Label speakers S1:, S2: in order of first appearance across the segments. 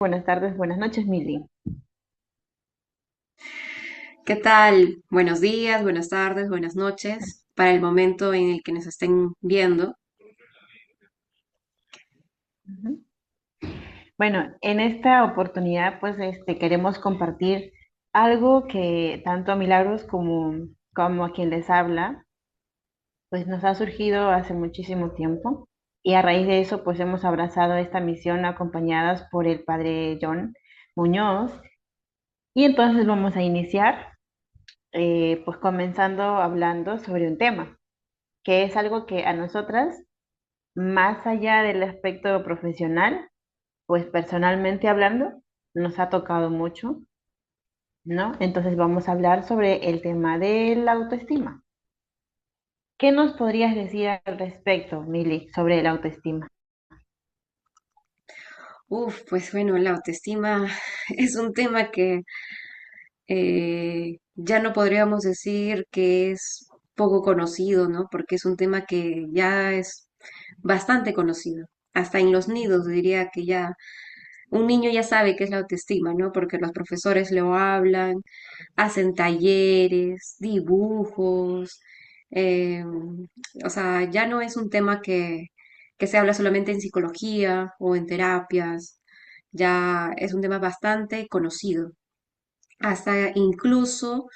S1: Buenas tardes, buenas noches, Mili.
S2: ¿Qué tal? Buenos días, buenas tardes, buenas noches, para el momento en el que nos estén viendo.
S1: Ujú. Bueno, en esta oportunidad, pues, queremos compartir algo que tanto a Milagros como a quien les habla, pues nos ha surgido hace muchísimo tiempo. Y a raíz de eso, pues hemos abrazado esta misión acompañadas por el padre John Muñoz. Y entonces vamos a iniciar, pues comenzando hablando sobre un tema, que es algo que a nosotras, más allá del aspecto profesional, pues personalmente hablando, nos ha tocado mucho, ¿no? Entonces vamos a hablar sobre el tema de la autoestima. ¿Qué nos podrías decir al respecto, Mili, sobre la autoestima?
S2: Pues bueno, la autoestima es un tema que ya no podríamos decir que es poco conocido, ¿no? Porque es un tema que ya es bastante conocido. Hasta en los nidos diría que ya un niño ya sabe qué es la autoestima, ¿no? Porque los profesores lo hablan, hacen talleres, dibujos, eh, o sea, ya no es un tema que se habla solamente en psicología o en terapias, ya es un tema bastante conocido. Hasta incluso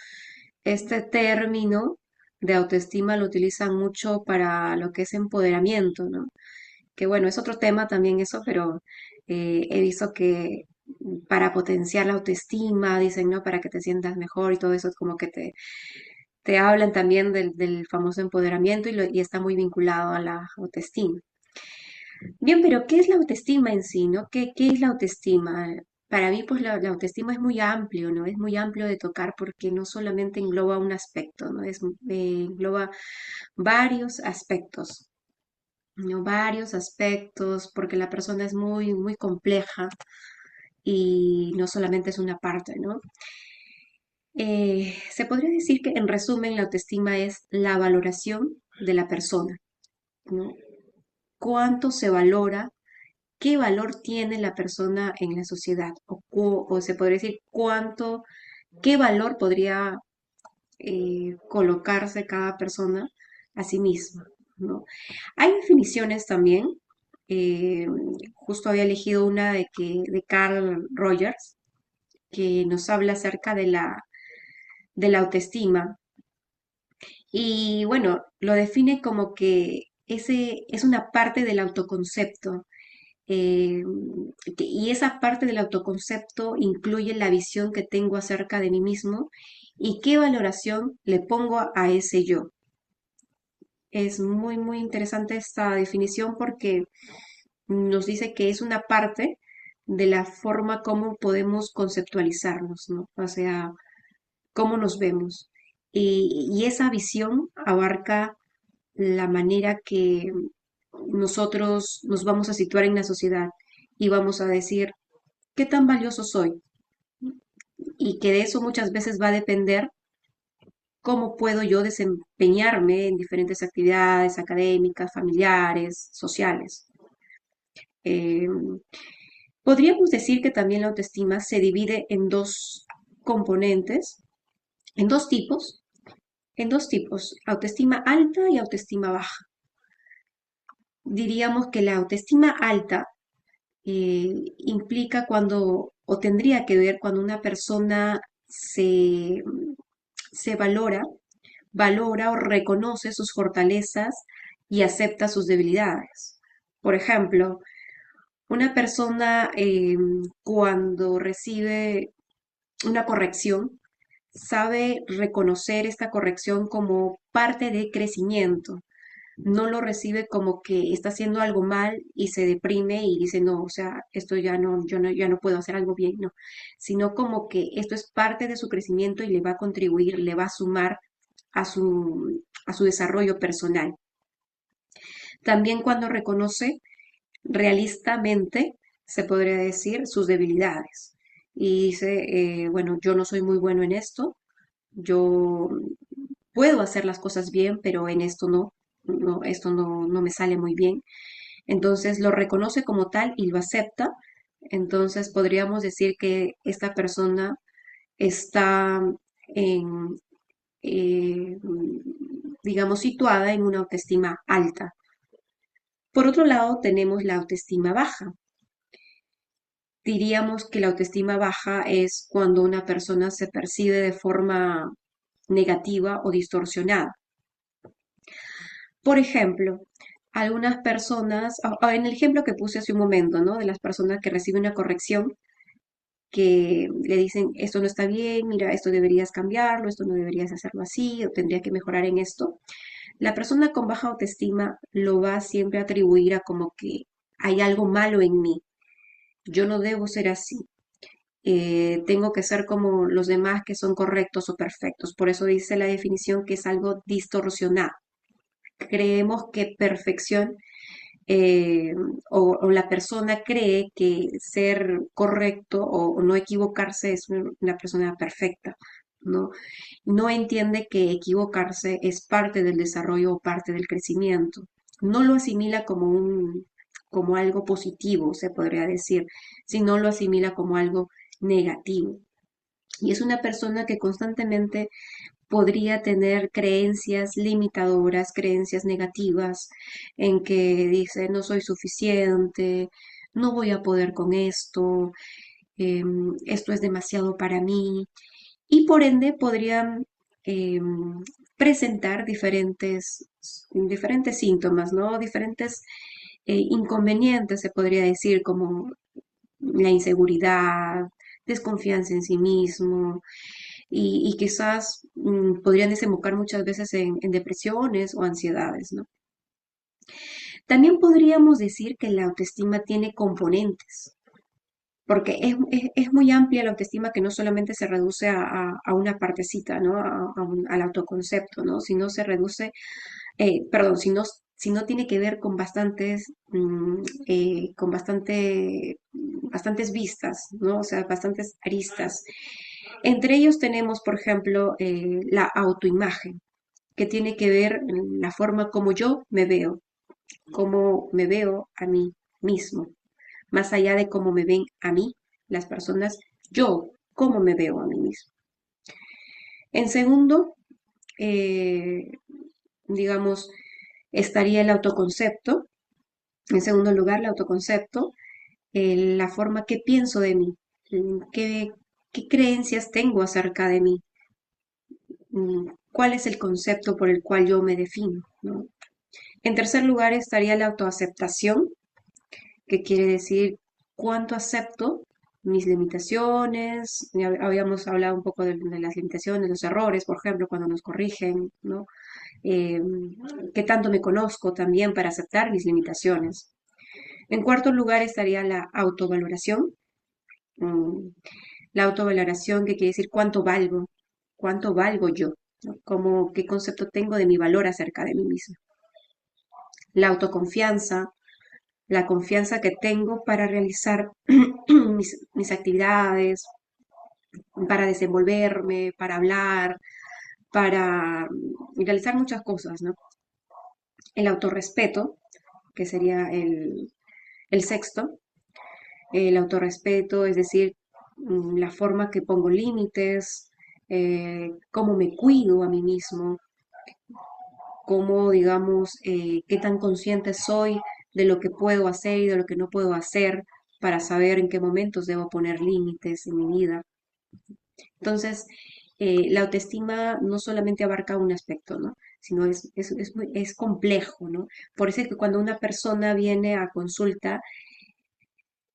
S2: este término de autoestima lo utilizan mucho para lo que es empoderamiento, ¿no? Que bueno, es otro tema también eso, pero he visto que para potenciar la autoestima, dicen, ¿no? Para que te sientas mejor y todo eso, es como que te hablan también del famoso empoderamiento y está muy vinculado a la autoestima. Bien, pero ¿qué es la autoestima en sí, no? ¿Qué es la autoestima? Para mí, pues la autoestima es muy amplio, ¿no? Es muy amplio de tocar porque no solamente engloba un aspecto, ¿no? Engloba varios aspectos, ¿no? Varios aspectos, porque la persona es muy, muy compleja y no solamente es una parte, ¿no? Se podría decir que en resumen la autoestima es la valoración de la persona, ¿no? Cuánto se valora, qué valor tiene la persona en la sociedad, o se podría decir qué valor podría colocarse cada persona a sí misma, ¿no? Hay definiciones también. eh, Justo había elegido una de Carl Rogers, que nos habla acerca de la autoestima. Y bueno, lo define como que ese es una parte del autoconcepto. eh, y esa parte del autoconcepto incluye la visión que tengo acerca de mí mismo y qué valoración le pongo a ese yo. Es muy, muy interesante esta definición porque nos dice que es una parte de la forma como podemos conceptualizarnos, ¿no? O sea, cómo nos vemos. Y esa visión abarca la manera que nosotros nos vamos a situar en la sociedad y vamos a decir qué tan valioso soy. Y que de eso muchas veces va a depender cómo puedo yo desempeñarme en diferentes actividades académicas, familiares, sociales. Eh, Podríamos decir que también la autoestima se divide en dos componentes, en dos tipos, autoestima alta y autoestima baja. Diríamos que la autoestima alta implica cuando, o tendría que ver cuando una persona se valora o reconoce sus fortalezas y acepta sus debilidades. Por ejemplo, una persona cuando recibe una corrección, sabe reconocer esta corrección como parte de crecimiento. No lo recibe como que está haciendo algo mal y se deprime y dice, no, o sea, esto ya no, yo no, ya no puedo hacer algo bien, no, sino como que esto es parte de su crecimiento y le va a contribuir, le va a sumar a su desarrollo personal. También cuando reconoce realistamente, se podría decir, sus debilidades. Y dice, bueno, yo no soy muy bueno en esto, yo puedo hacer las cosas bien, pero en esto no, esto no me sale muy bien. Entonces lo reconoce como tal y lo acepta, Entonces podríamos decir que esta persona está en, digamos, situada en una autoestima alta. Por otro lado, tenemos la autoestima baja. Diríamos que la autoestima baja es cuando una persona se percibe de forma negativa o distorsionada. Por ejemplo, algunas personas, en el ejemplo que puse hace un momento, ¿no? De las personas que reciben una corrección, que le dicen, esto no está bien, mira, esto deberías cambiarlo, esto no deberías hacerlo así, o tendría que mejorar en esto. La persona con baja autoestima lo va siempre a atribuir a como que hay algo malo en mí, yo no debo ser así, tengo que ser como los demás que son correctos o perfectos. Por eso dice la definición que es algo distorsionado. Creemos que perfección eh, o la persona cree que ser correcto o no equivocarse es una persona perfecta, ¿no? No entiende que equivocarse es parte del desarrollo o parte del crecimiento. No lo asimila como como algo positivo, se podría decir, sino lo asimila como algo negativo. Y es una persona que constantemente podría tener creencias limitadoras, creencias negativas, en que dice, no soy suficiente, no voy a poder con esto, esto es demasiado para mí, y por ende podrían presentar diferentes síntomas, ¿no? Diferentes inconvenientes, se podría decir, como la inseguridad, desconfianza en sí mismo, y quizás podrían desembocar muchas veces en depresiones o ansiedades, ¿no? También podríamos decir que la autoestima tiene componentes, porque es muy amplia la autoestima que no solamente se reduce a una partecita, ¿no? Al autoconcepto, ¿no? Sino se reduce, perdón, sino tiene que ver con bastantes vistas, ¿no? O sea, bastantes aristas. Entre ellos tenemos, por ejemplo, la autoimagen, que tiene que ver en la forma como yo me veo, cómo me veo a mí mismo, más allá de cómo me ven a mí las personas, yo, cómo me veo a mí mismo. En segundo, eh, digamos, estaría el autoconcepto. En segundo lugar, el autoconcepto, la forma que pienso de mí, qué, qué creencias tengo acerca de mí, cuál es el concepto por el cual yo me defino, ¿no? En tercer lugar estaría la autoaceptación, que quiere decir cuánto acepto mis limitaciones. Ya habíamos hablado un poco de las limitaciones, los errores, por ejemplo, cuando nos corrigen, ¿no? Eh, qué tanto me conozco también para aceptar mis limitaciones. En cuarto lugar estaría la autovaloración. mm, la autovaloración que quiere decir cuánto valgo yo, ¿no? Como, qué concepto tengo de mi valor acerca de mí mismo. La autoconfianza, la confianza que tengo para realizar mis actividades, para desenvolverme, para hablar, para realizar muchas cosas, ¿no? El autorrespeto, que sería el sexto, el autorrespeto, es decir, la forma que pongo límites, cómo me cuido a mí mismo, cómo, digamos, qué tan consciente soy de lo que puedo hacer y de lo que no puedo hacer para saber en qué momentos debo poner límites en mi vida. Entonces, la autoestima no solamente abarca un aspecto, ¿no? Sino es complejo, ¿no? Por eso es que cuando una persona viene a consulta,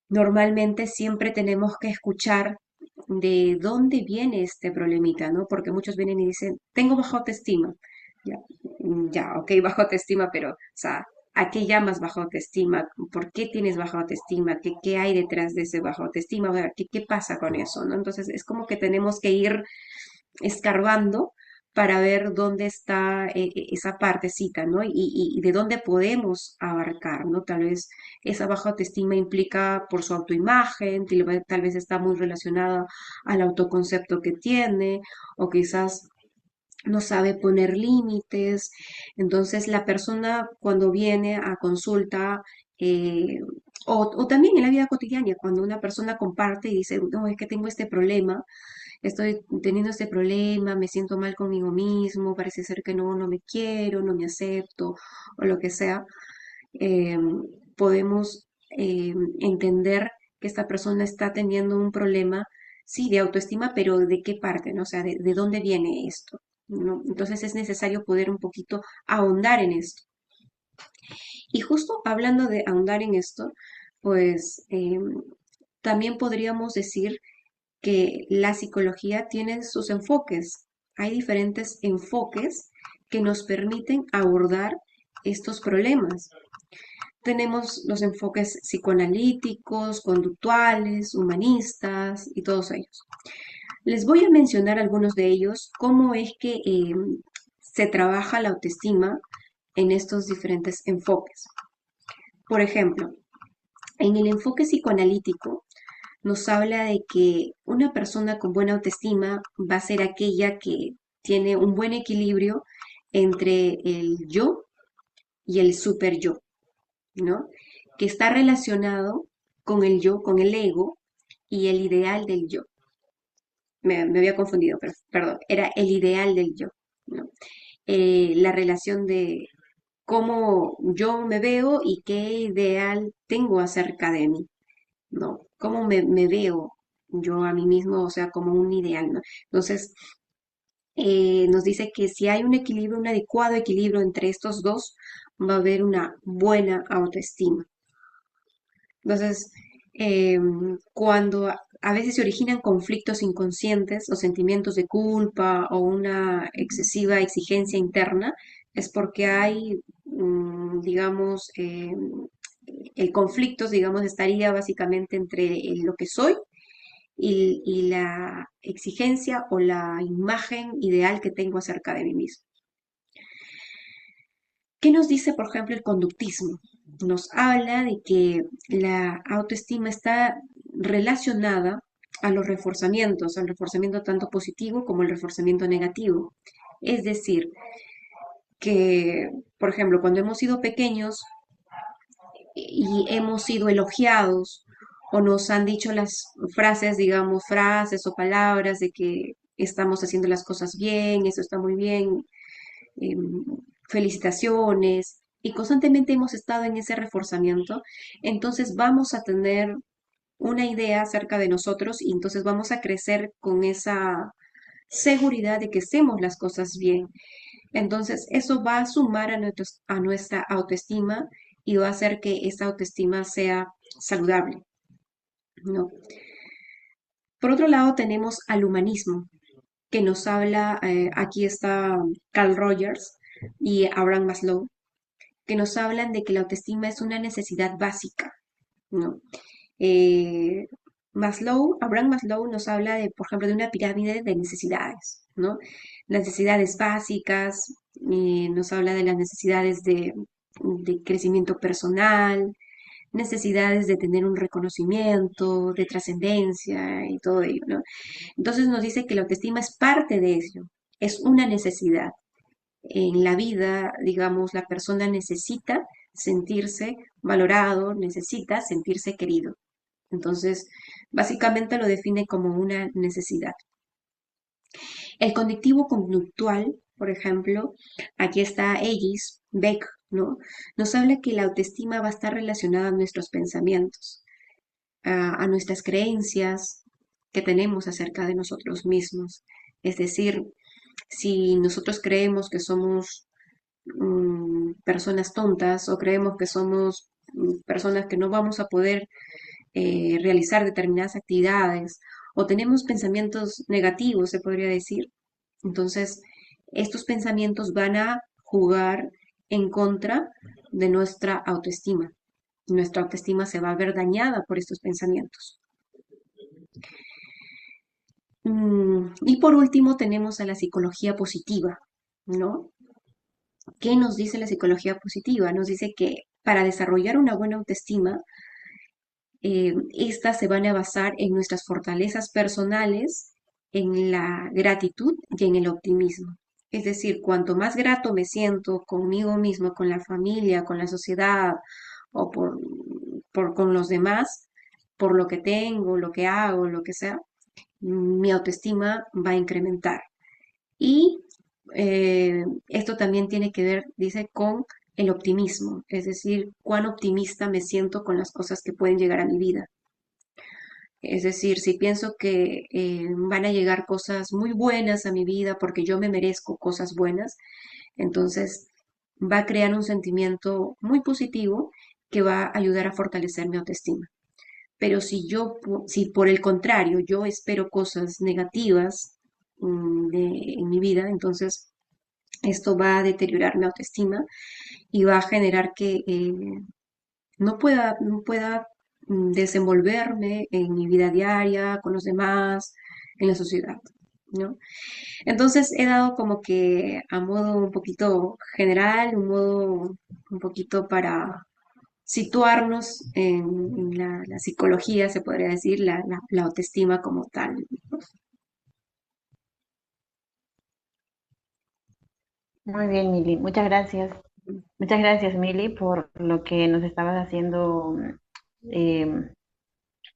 S2: normalmente siempre tenemos que escuchar de dónde viene este problemita, ¿no? Porque muchos vienen y dicen, tengo baja autoestima. Ya, ya, ok, baja autoestima, pero, o sea, ¿a qué llamas baja autoestima? ¿Por qué tienes baja autoestima? ¿Qué hay detrás de ese baja autoestima? O sea, ¿qué pasa con eso, no? Entonces, es como que tenemos que ir escarbando para ver dónde está esa partecita, ¿no? Y de dónde podemos abarcar, ¿no? Tal vez esa baja autoestima implica por su autoimagen, tal vez está muy relacionada al autoconcepto que tiene, o quizás no sabe poner límites. Entonces, la persona cuando viene a consulta, eh, O también en la vida cotidiana, cuando una persona comparte y dice, no, es que tengo este problema, estoy teniendo este problema, me siento mal conmigo mismo, parece ser que no me quiero, no me acepto, o lo que sea, eh, podemos entender que esta persona está teniendo un problema, sí, de autoestima, pero ¿de qué parte, no? O sea, de dónde viene esto, ¿no? Entonces es necesario poder un poquito ahondar en esto. Y justo hablando de ahondar en esto, pues también podríamos decir que la psicología tiene sus enfoques. Hay diferentes enfoques que nos permiten abordar estos problemas. Tenemos los enfoques psicoanalíticos, conductuales, humanistas y todos ellos. Les voy a mencionar algunos de ellos, cómo es que se trabaja la autoestima en estos diferentes enfoques. Por ejemplo, en el enfoque psicoanalítico nos habla de que una persona con buena autoestima va a ser aquella que tiene un buen equilibrio entre el yo y el super yo, ¿no? Que está relacionado con el yo, con el ego y el ideal del yo. Me había confundido, pero perdón, era el ideal del yo, ¿no? La relación de cómo yo me veo y qué ideal tengo acerca de mí, ¿no? ¿Cómo me veo yo a mí mismo, o sea, como un ideal, ¿no? Entonces, nos dice que si hay un equilibrio, un adecuado equilibrio entre estos dos, va a haber una buena autoestima. Entonces, cuando a veces se originan conflictos inconscientes o sentimientos de culpa o una excesiva exigencia interna, es porque hay, digamos, el conflicto, digamos, estaría básicamente entre lo que soy y la exigencia o la imagen ideal que tengo acerca de mí mismo. ¿Qué nos dice, por ejemplo, el conductismo? Nos habla de que la autoestima está relacionada a los reforzamientos, al reforzamiento tanto positivo como el reforzamiento negativo. Es decir, que, por ejemplo, cuando hemos sido pequeños y hemos sido elogiados o nos han dicho las frases, digamos, frases o palabras de que estamos haciendo las cosas bien, eso está muy bien, em, felicitaciones, y constantemente hemos estado en ese reforzamiento, entonces vamos a tener una idea acerca de nosotros y entonces vamos a crecer con esa seguridad de que hacemos las cosas bien. Entonces, eso va a sumar a nuestra autoestima y va a hacer que esa autoestima sea saludable, ¿no? Por otro lado, tenemos al humanismo, que nos habla, aquí está Carl Rogers y Abraham Maslow, que nos hablan de que la autoestima es una necesidad básica, ¿no? Eh, Abraham Maslow nos habla de, por ejemplo, de una pirámide de necesidades, ¿no? Necesidades básicas, nos habla de las necesidades de crecimiento personal, necesidades de tener un reconocimiento, de trascendencia y todo ello, ¿no? Entonces nos dice que la autoestima es parte de ello, es una necesidad. En la vida, digamos, la persona necesita sentirse valorado, necesita sentirse querido. Entonces, básicamente lo define como una necesidad. El conectivo conductual, por ejemplo, aquí está Ellis, Beck, ¿no? Nos habla que la autoestima va a estar relacionada a nuestros pensamientos, a nuestras creencias que tenemos acerca de nosotros mismos. Es decir, si nosotros creemos que somos personas tontas o creemos que somos personas que no vamos a poder realizar determinadas actividades o tenemos pensamientos negativos, se podría decir. Entonces, estos pensamientos van a jugar en contra de nuestra autoestima. Nuestra autoestima se va a ver dañada por estos pensamientos. Y por último tenemos a la psicología positiva, ¿no? ¿Qué nos dice la psicología positiva? Nos dice que para desarrollar una buena autoestima, estas se van a basar en nuestras fortalezas personales, en la gratitud y en el optimismo. Es decir, cuanto más grato me siento conmigo mismo, con la familia, con la sociedad o con los demás, por lo que tengo, lo que hago, lo que sea, mi autoestima va a incrementar. Y esto también tiene que ver, dice, con el optimismo, es decir, cuán optimista me siento con las cosas que pueden llegar a mi vida. Es decir, si pienso que van a llegar cosas muy buenas a mi vida porque yo me merezco cosas buenas, entonces va a crear un sentimiento muy positivo que va a ayudar a fortalecer mi autoestima. Pero si por el contrario yo espero cosas negativas en mi vida, entonces esto va a deteriorar mi autoestima y va a generar que no pueda desenvolverme en mi vida diaria, con los demás, en la sociedad, ¿no? Entonces he dado como que a modo un poquito general, un modo un poquito para situarnos en la psicología, se podría decir, la autoestima como tal.
S1: Muy bien, Mili. Muchas gracias. Muchas gracias, Mili, por lo que nos estabas haciendo eh,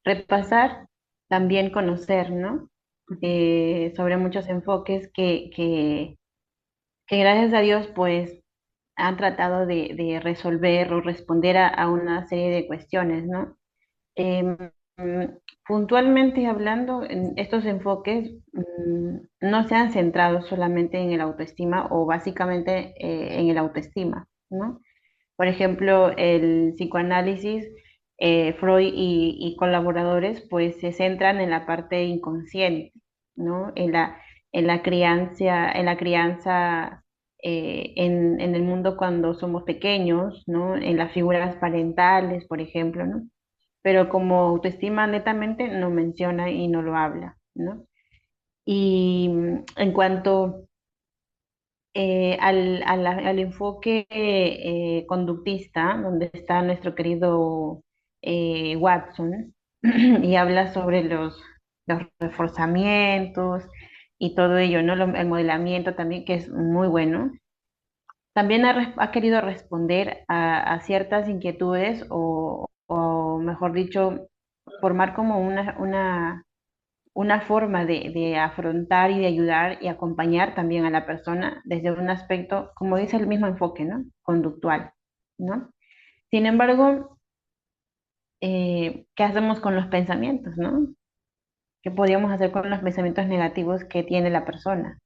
S1: repasar, también conocer, ¿no? Sobre muchos enfoques que gracias a Dios, pues, han tratado de resolver o responder a una serie de cuestiones, ¿no? Em, Puntualmente hablando, estos enfoques no se han centrado solamente en el autoestima o básicamente en el autoestima, ¿no? Por ejemplo, el psicoanálisis, Freud y colaboradores, pues se centran en la parte inconsciente, ¿no? En la crianza en el mundo cuando somos pequeños, ¿no? En las figuras parentales, por ejemplo, ¿no? Pero como autoestima netamente no menciona y no lo habla, ¿no? Y en cuanto al enfoque conductista, donde está nuestro querido Watson, y habla sobre los reforzamientos y todo ello, ¿no? El modelamiento también, que es muy bueno. También ha querido responder a ciertas inquietudes o, mejor dicho, formar como una forma de afrontar y de ayudar y acompañar también a la persona desde un aspecto, como dice el mismo enfoque, ¿no? Conductual, ¿no? Sin embargo, ¿qué hacemos con los pensamientos, ¿no? ¿Qué podríamos hacer con los pensamientos negativos que tiene la persona?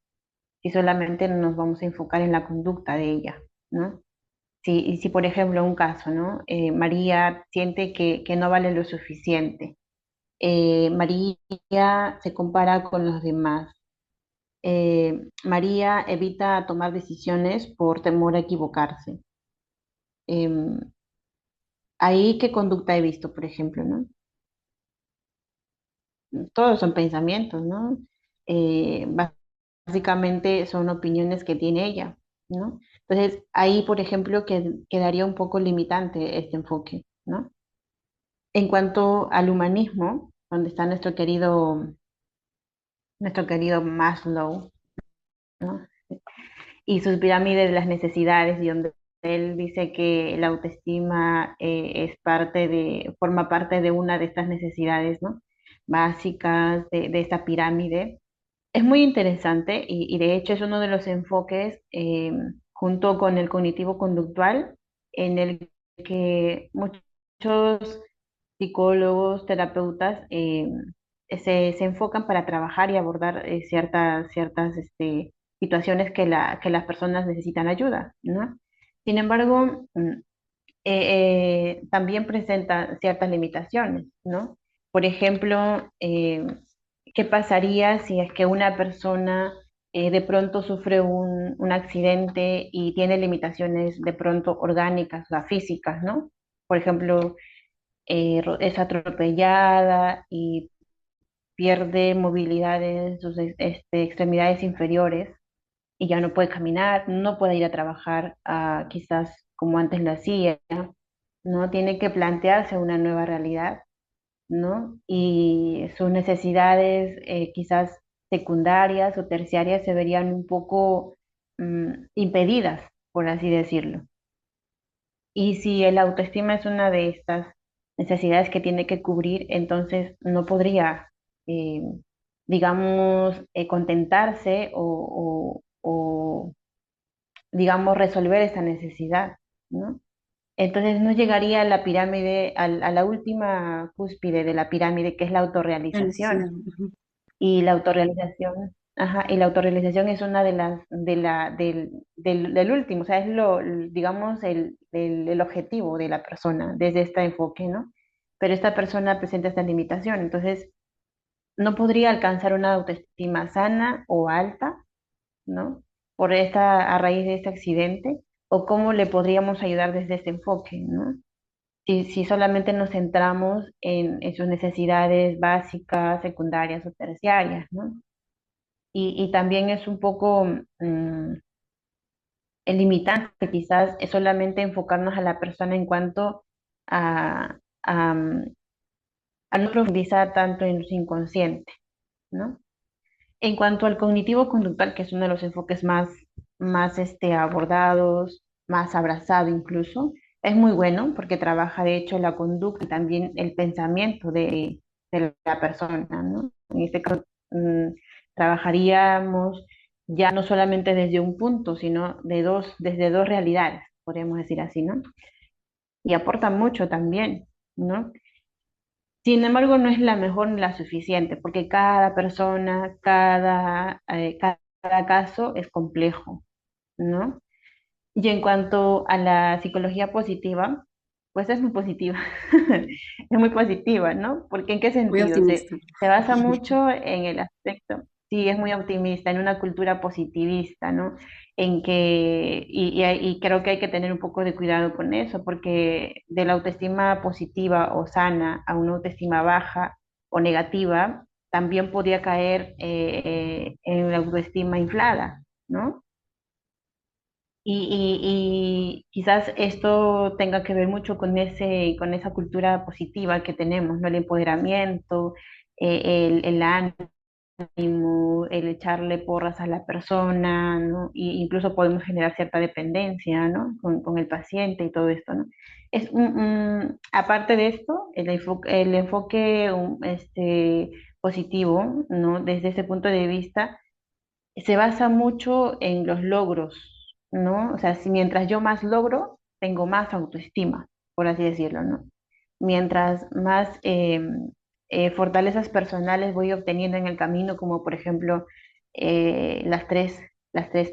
S1: Si solamente nos vamos a enfocar en la conducta de ella, ¿no? Si por ejemplo, un caso, ¿no? María siente que no vale lo suficiente. María se compara con los demás. María evita tomar decisiones por temor a equivocarse. Em, Ahí, ¿qué conducta he visto, por ejemplo, ¿no? Todos son pensamientos, ¿no? Eh, Básicamente son opiniones que tiene ella, ¿no? Entonces, ahí, por ejemplo, quedaría un poco limitante este enfoque, ¿no? En cuanto al humanismo, donde está nuestro querido Maslow, ¿no? Y sus pirámides de las necesidades, y donde él dice que la autoestima forma parte de una de estas necesidades, ¿no? Básicas de esta pirámide. Es muy interesante y de hecho es uno de los enfoques junto con el cognitivo conductual en el que muchos psicólogos, terapeutas se enfocan para trabajar y abordar ciertas situaciones que las personas necesitan ayuda, ¿no? Sin embargo, también presenta ciertas limitaciones, ¿no? Por ejemplo, ¿qué pasaría si es que una persona de pronto sufre un accidente y tiene limitaciones de pronto orgánicas, o sea, físicas, ¿no? Por ejemplo, es atropellada y pierde movilidad en sus extremidades inferiores y ya no puede caminar, no puede ir a trabajar quizás como antes lo hacía, ¿no? Tiene que plantearse una nueva realidad, ¿no? Y sus necesidades quizás secundarias o terciarias se verían un poco impedidas, por así decirlo. Y si el autoestima es una de estas necesidades que tiene que cubrir, entonces no podría, eh, digamos, contentarse o, digamos, resolver esa necesidad, ¿no? Entonces no llegaría a la pirámide, a la última cúspide de la pirámide, que es la
S2: La necesidad.
S1: autorrealización.
S2: Ujú.
S1: Y la autorrealización, ajá, y la autorrealización es una de las, del último, o sea, es digamos, el objetivo de la persona desde este enfoque, ¿no? Pero esta persona presenta esta limitación, entonces no podría alcanzar una autoestima sana o alta, ¿no? Por esta, a raíz de este accidente, o cómo le podríamos ayudar desde este enfoque, ¿no? Si solamente nos centramos en sus necesidades básicas, secundarias o terciarias, ¿no? Y también es un poco el limitante, quizás, es solamente enfocarnos a la persona en cuanto a, a, a no profundizar tanto en su inconsciente, ¿no? En cuanto al cognitivo conductual, que es uno de los enfoques más abordados, más abrazado incluso, es muy bueno porque trabaja de hecho la conducta y también el pensamiento de la persona, ¿no? En este caso, trabajaríamos ya no solamente desde un punto, sino desde dos realidades, podríamos decir así, ¿no? Y aporta mucho también, ¿no? Sin embargo, no es la mejor ni la suficiente, porque cada persona, cada caso es complejo, ¿no? Y en cuanto a la psicología positiva, pues es muy positiva, es muy positiva, ¿no? Porque ¿en qué
S2: Muy
S1: sentido?
S2: optimista.
S1: Se basa mucho en el aspecto, sí, es muy optimista, en una cultura positivista, ¿no? Y creo que hay que tener un poco de cuidado con eso, porque de la autoestima positiva o sana a una autoestima baja o negativa, también podría caer en la autoestima inflada, ¿no? Y quizás esto tenga que ver mucho con con esa cultura positiva que tenemos, ¿no? El empoderamiento, el ánimo, el echarle porras a la persona, ¿no? Y incluso podemos generar cierta dependencia, ¿no? Con el paciente y todo esto, ¿no? Aparte de esto, el enfoque positivo, ¿no? Desde ese punto de vista se basa mucho en los logros, ¿no? O sea, si mientras yo más logro, tengo más autoestima, por así decirlo, ¿no? Mientras más fortalezas personales voy obteniendo en el camino, como por ejemplo las tres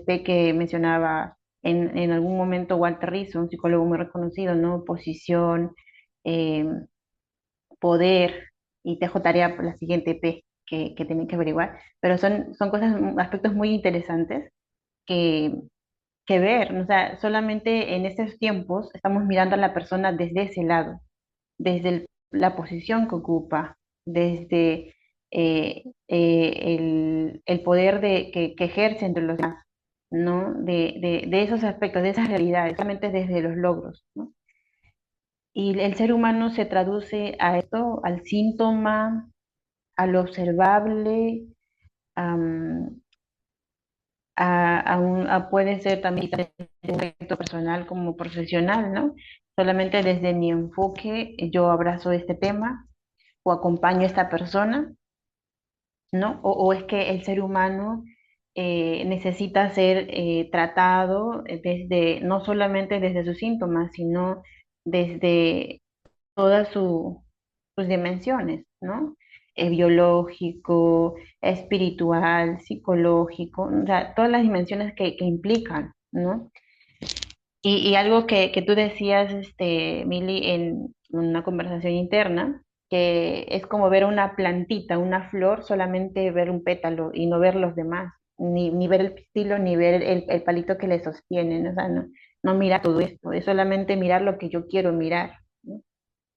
S1: P que mencionaba en algún momento Walter Rizzo, un psicólogo muy reconocido, ¿no? Posición, eh, poder, y te dejo tarea por la siguiente P que tienen que averiguar, pero son cosas, aspectos muy interesantes que, que ver, ¿no? O sea, solamente en estos tiempos estamos mirando a la persona desde ese lado, desde la posición que ocupa, desde el poder que ejerce entre los demás, ¿no? De esos aspectos, de esas realidades, solamente desde los logros, ¿no? Y el ser humano se traduce a esto, al síntoma, a lo observable, am, puede ser también desde un aspecto personal como profesional, ¿no? Solamente desde mi enfoque yo abrazo este tema o acompaño a esta persona, ¿no? O es que el ser humano necesita ser tratado desde, no solamente desde sus síntomas, sino desde todas sus dimensiones, ¿no? Biológico, espiritual, psicológico, o sea, todas las dimensiones que implican, ¿no? Y algo que tú decías, Mili, en una conversación interna, que es como ver una plantita, una flor, solamente ver un pétalo y no ver los demás, ni ver el pistilo, ni ver el palito que le sostiene, ¿no? O sea, no mirar todo esto, es solamente mirar lo que yo quiero mirar, ¿no?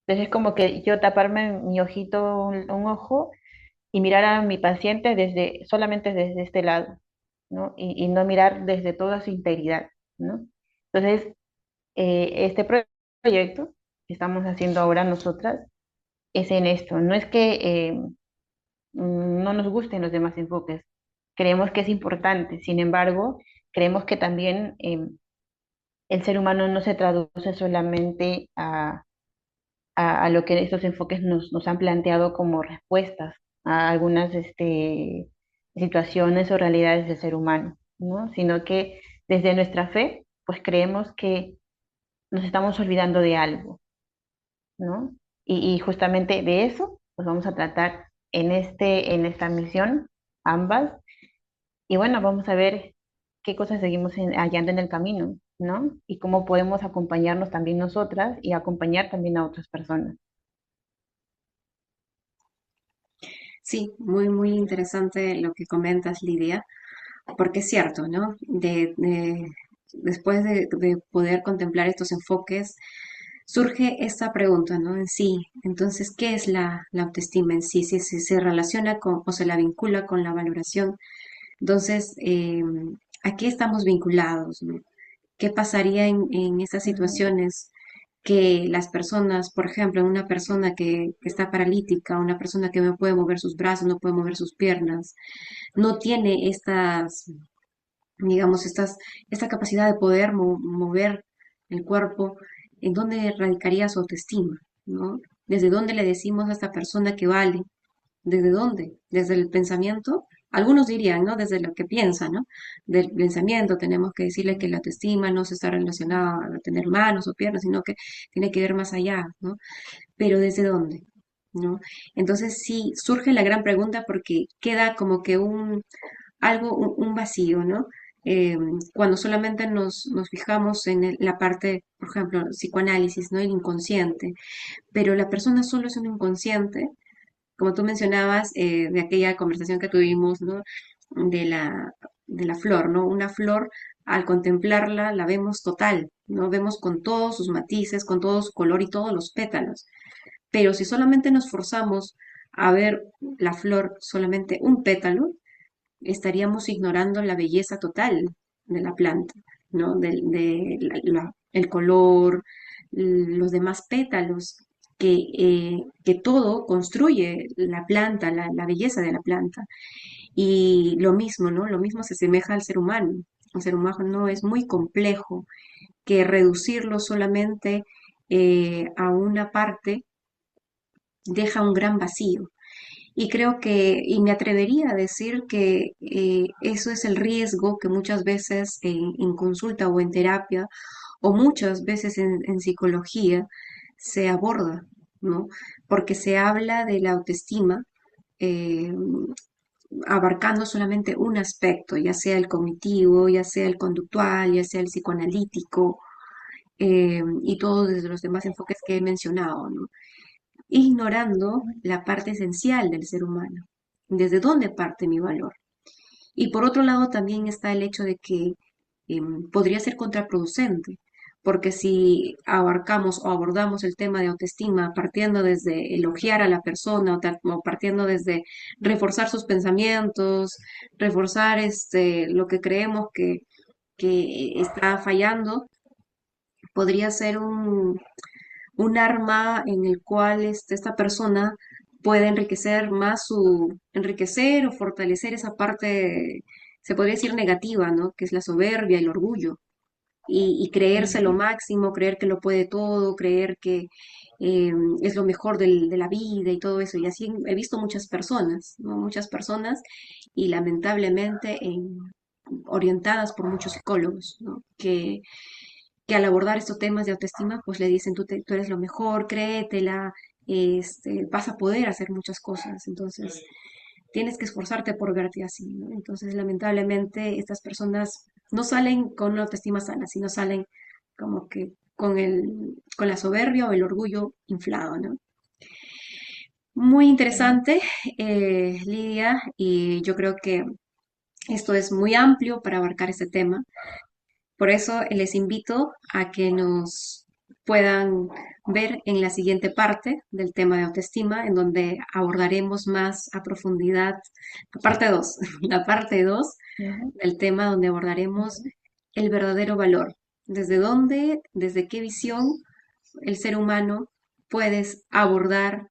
S1: Entonces es como que yo taparme mi ojito, un ojo, y mirar a mi paciente solamente desde este lado, ¿no? Y no mirar desde toda su integridad, ¿no? Entonces, este proyecto que estamos haciendo ahora nosotras es en esto. No es que no nos gusten los demás enfoques, creemos que es importante, sin embargo, creemos que también el ser humano no se traduce solamente a lo que estos enfoques nos han planteado como respuestas a algunas situaciones o realidades del ser humano, ¿no? Sino que desde nuestra fe, pues creemos que nos estamos olvidando de algo, ¿no? Y justamente de eso, pues vamos a tratar en esta misión, ambas, y bueno, vamos a ver qué cosas seguimos hallando en el camino, ¿no? Y cómo podemos acompañarnos también nosotras y acompañar también a otras personas.
S2: Sí, muy, muy interesante lo que comentas, Lidia, porque es cierto, ¿no? Después de poder contemplar estos enfoques, surge esta pregunta, ¿no? En sí, entonces, ¿qué es la autoestima en sí? Si se relaciona con o se la vincula con la valoración, entonces, ¿a qué estamos vinculados, ¿no? ¿Qué pasaría en estas
S1: Ujú.
S2: situaciones que las personas, por ejemplo, una persona que está paralítica, una persona que no puede mover sus brazos, no puede mover sus piernas, no tiene estas, digamos, esta capacidad de poder mover el cuerpo, ¿en dónde radicaría su autoestima? ¿No? ¿Desde dónde le decimos a esta persona que vale? ¿Desde dónde? ¿Desde el pensamiento? Algunos dirían, ¿no? Desde lo que piensa, ¿no? Del pensamiento tenemos que decirle que la autoestima no se está relacionada a tener manos o piernas, sino que tiene que ver más allá, ¿no? Pero ¿desde dónde? ¿No? Entonces sí surge la gran pregunta porque queda como que un vacío, ¿no? Cuando solamente nos fijamos en la parte, por ejemplo, psicoanálisis, ¿no? El inconsciente, pero la persona solo es un inconsciente, como tú mencionabas, de aquella conversación que tuvimos, ¿no? De de la flor, ¿no? Una flor, al contemplarla, la vemos total, ¿no? Vemos con todos sus matices, con todo su color y todos los pétalos. Pero si solamente nos forzamos a ver la flor solamente un pétalo, estaríamos ignorando la belleza total de la planta, ¿no? El color, los demás pétalos, que todo construye la planta, la belleza de la planta. Y lo mismo, ¿no? Lo mismo se asemeja al ser humano. El ser humano no es muy complejo que reducirlo solamente a una parte deja un gran vacío. Y creo que, y me atrevería a decir que eso es el riesgo que muchas veces en consulta o en terapia, o muchas veces en psicología, se aborda, ¿no? Porque se habla de la autoestima eh, abarcando solamente un aspecto, ya sea el cognitivo, ya sea el conductual, ya sea el psicoanalítico, y todos desde los demás enfoques que he mencionado, ¿no? Ignorando la parte esencial del ser humano. ¿Desde dónde parte mi valor? Y por otro lado también está el hecho de que podría ser contraproducente, porque si abarcamos o abordamos el tema de autoestima partiendo desde elogiar a la persona o partiendo desde reforzar sus pensamientos, reforzar lo que creemos que está fallando, podría ser un arma en el cual esta persona puede enriquecer más enriquecer o fortalecer esa parte, se podría decir negativa, ¿no? Que es la soberbia, el orgullo, y creerse lo
S1: Ujú.
S2: máximo, creer que lo puede todo, creer que es lo mejor de la vida y todo eso. Y así he visto muchas personas, ¿no? Muchas personas, y lamentablemente orientadas por muchos psicólogos, ¿no? Que al abordar estos temas de autoestima, pues le dicen, tú eres lo mejor, créetela, vas a poder hacer muchas cosas, entonces tienes que esforzarte por verte así, ¿no? Entonces, lamentablemente, estas personas no salen con una autoestima sana, sino salen como que con la soberbia o el orgullo inflado, ¿no? Muy
S1: Sí.
S2: interesante, Lidia, y yo creo que esto es muy amplio para abarcar este tema. Por eso les invito a que nos puedan ver en la siguiente parte del tema de autoestima, en donde abordaremos más a profundidad la parte 2, la parte 2
S1: Ujú.
S2: del tema donde abordaremos
S1: Ujú.
S2: el verdadero valor. ¿Desde dónde, desde qué visión el ser humano puedes abordar